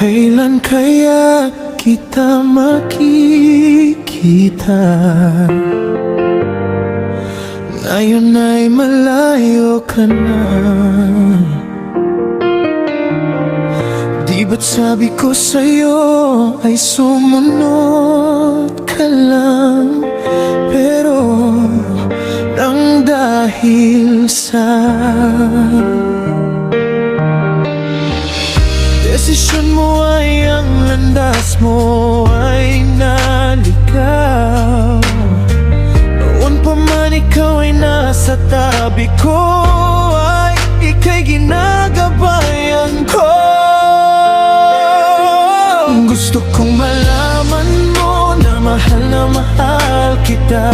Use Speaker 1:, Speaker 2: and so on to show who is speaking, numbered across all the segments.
Speaker 1: Kailan kaya kita makikita? Ngayon ay malayo ka na. Di ba't sabi ko sa'yo ay sumunod ka lang? Pero nang dahil sa desisyon mo ay ang landas mo ay naligaw. Noon pa man ikaw ay nasa tabi ko, ay ika'y ginagabayan ko. Gusto kong malaman mo na mahal kita.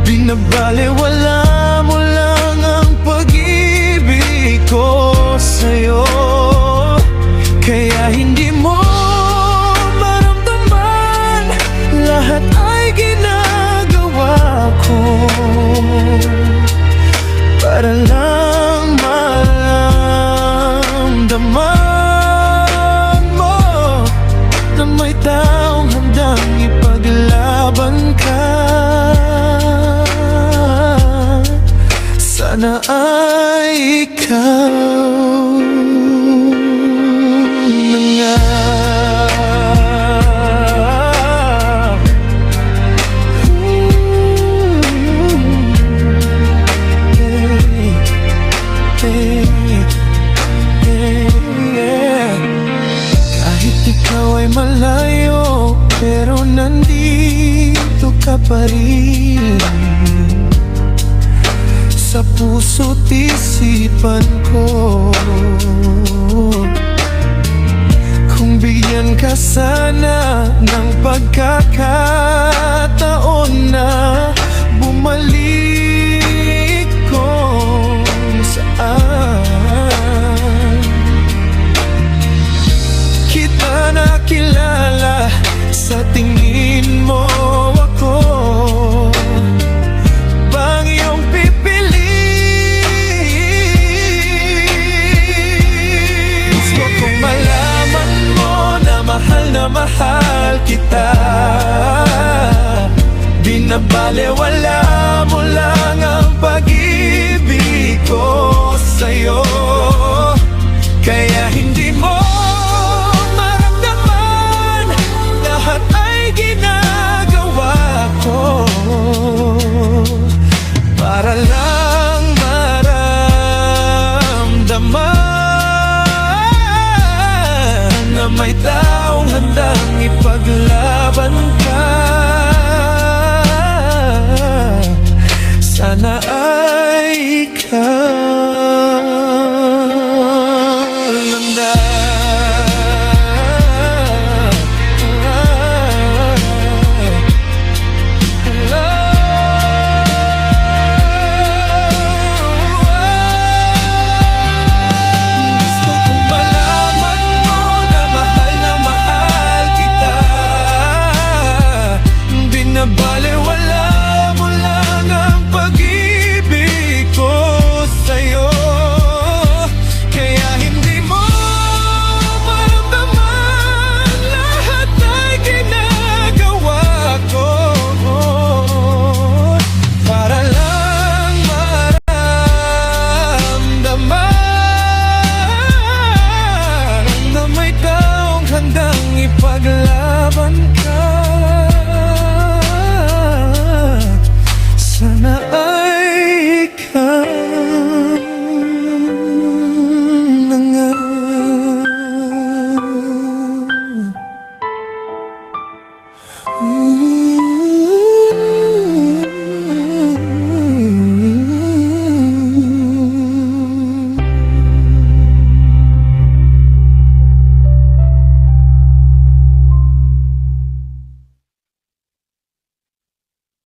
Speaker 1: Binabalewala mo lang ang pag-ibig ko sa'yo. Kaya hindi mo maramdaman, lahat ay ginagawa ko para lang maramdaman mo na may taong handang ipaglaban ka. Sana ay ikaw na nga. Kahit ikaw ay malayo, pero nandito ka pa rin sa puso't isipan ko. Kung bigyan ka sana ng pagkakataon na bumalik kung saan kita nakilala, sa tingin mo ako bang iyong pipiliin? Gusto kong malaman mo na mahal kita. Binabalewala mo lang ang pag-ibig ko sa'yo. Kaya hindi mo maramdaman, lahat ay ginagawa ko para lang